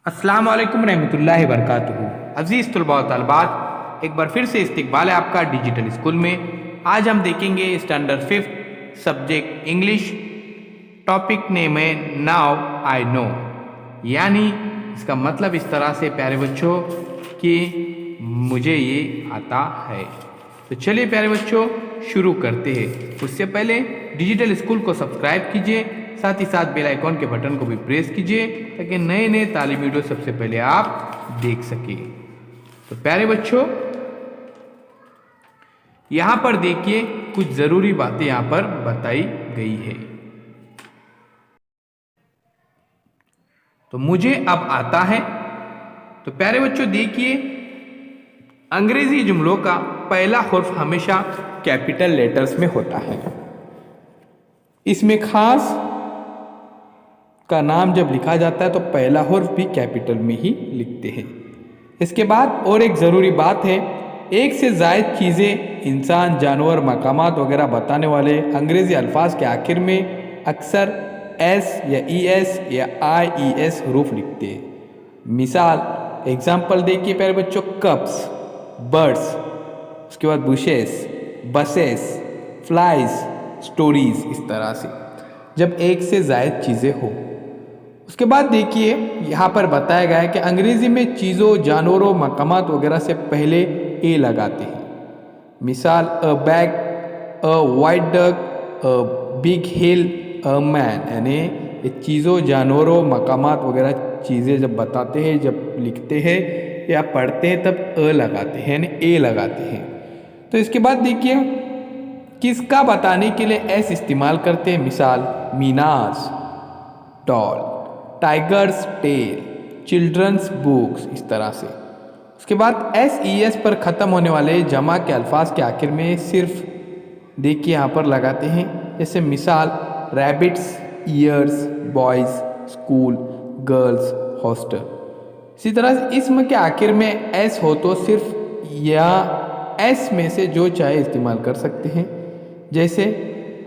अस्सलाम वालेकुम रहमतुल्लाहि वबरकातुहू। अज़ीज़ तलबा व तलबात, एक बार फिर से इस्तकबाल है आपका डिजिटल स्कूल में। आज हम देखेंगे standard 5 subject English. Topic name है नाउ आई नो, यानी इसका मतलब इस तरह से प्यारे बच्चों कि मुझे ये आता है। तो चलिए प्यारे बच्चों शुरू करते हैं। उससे पहले डिजिटल स्कूल को सब्सक्राइब कीजिए, साथ ही साथ बेल आइकॉन के बटन को भी प्रेस कीजिए ताकि नए नए तालीमी वीडियो सबसे पहले आप देख सकें। तो प्यारे बच्चों यहाँ पर देखिए कुछ ज़रूरी बातें यहाँ पर बताई गई है। तो मुझे अब आता है। तो प्यारे बच्चों देखिए, अंग्रेजी जुमलों का पहला हर्फ हमेशा कैपिटल लेटर्स में होता है। इसमें खास का नाम जब लिखा जाता है तो पहला हर्फ भी कैपिटल में ही लिखते हैं। इसके बाद और एक ज़रूरी बात है, एक से ज़ायद चीज़ें, इंसान, जानवर, मकामात वगैरह बताने वाले अंग्रेज़ी अल्फाज के आखिर में अक्सर एस या ई एस या आई ई एस हरूफ लिखते हैं। मिसाल एग्जाम्पल देखिए प्यारे बच्चों, कप्स, बर्ड्स, उसके बाद बुशेस, बसेस, फ्लाइज, स्टोरीज, इस तरह से जब एक से ज़ायद चीज़ें हो। उसके बाद देखिए यहाँ पर बताया गया है कि अंग्रेज़ी में चीज़ों, जानवरों, मकामात वगैरह से पहले ए लगाते हैं। मिसाल अ bag, a white duck, a big hill, a man, यानी ये चीज़ों, जानवरों, मकामात वगैरह चीज़ें जब बताते हैं, जब लिखते हैं या पढ़ते हैं तब अ लगाते हैं, यानी ए लगाते हैं। तो इसके बाद देखिए किसका बताने के लिए एस इस्तेमाल करते हैं। मिसाल मीनास doll, tiger's tail, children's books, इस तरह से। उसके बाद एस ई एस पर ख़त्म होने वाले जमा के अल्फाज के आखिर में सिर्फ देखिए यहाँ पर लगाते हैं। जैसे मिसाल rabbits, years, boys, school, girls, hostel. इसी तरह से इसम के आखिर में एस हो तो सिर्फ या एस में से जो चाहे इस्तेमाल कर सकते हैं। जैसे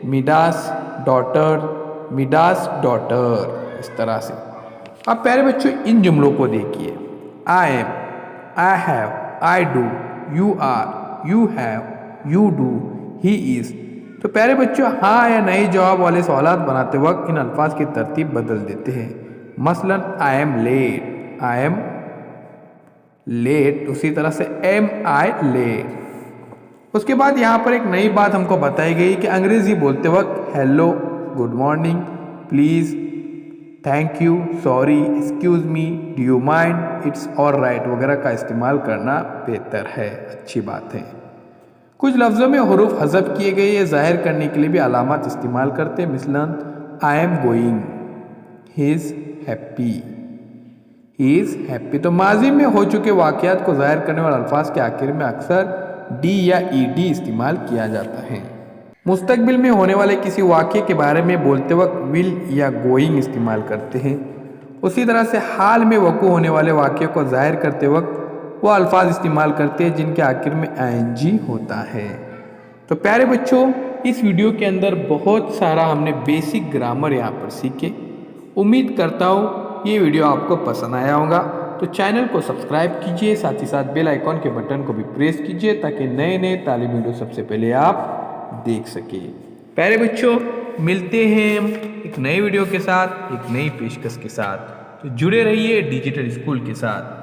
मिडास डॉटर, मिडास डॉटर, इस तरह से। अब प्यारे बच्चों इन जुमलों को देखिए, I am, I have, I do, you are, you have, you do, he is. तो प्यारे बच्चों हाँ या नहीं जवाब वाले सवालात बनाते वक्त इन अल्फाज की तरतीब बदल देते हैं। मसलन I am late, I am late, उसी तरह से एम आई लेट। उसके बाद यहाँ पर एक नई बात हमको बताई गई कि अंग्रेज़ी बोलते वक्त hello, good morning, please, thank you, sorry, excuse me, do you mind, it's all right वगैरह का इस्तेमाल करना बेहतर है, अच्छी बात है। कुछ लफ्ज़ों में हरूफ हज़फ किए गए ये ज़ाहिर करने के लिए भी अलामत इस्तेमाल करते हैं। मिसलन I am going, he is happy, he is happy. तो माजी में हो चुके वाक़यात को ज़ाहिर करने वाले अल्फाज के आखिर में अक्सर डी या ई डी इस्तेमाल किया जाता है। मुस्तकबिल में होने वाले किसी वाक़े के बारे में बोलते वक्त विल या गोइंग इस्तेमाल करते हैं। उसी तरह से हाल में वक़ू होने वाले वाक़े को ज़ाहिर करते वक्त वो अल्फाज इस्तेमाल करते हैं जिनके आखिर में आई होता है। तो प्यारे बच्चों इस वीडियो के अंदर बहुत सारा हमने बेसिक ग्रामर यहाँ पर सीखे। उम्मीद करता हूँ ये वीडियो आपको पसंद आया होगा। तो चैनल को सब्सक्राइब कीजिए, साथ ही साथ बेल आइकॉन के बटन को भी प्रेस कीजिए ताकि नए नए तालीमी वीडियो सबसे पहले आप देख सके। प्यारे बच्चों मिलते हैं एक नए वीडियो के साथ, एक नई पेशकश के साथ। तो जुड़े रहिए डिजिटल स्कूल के साथ।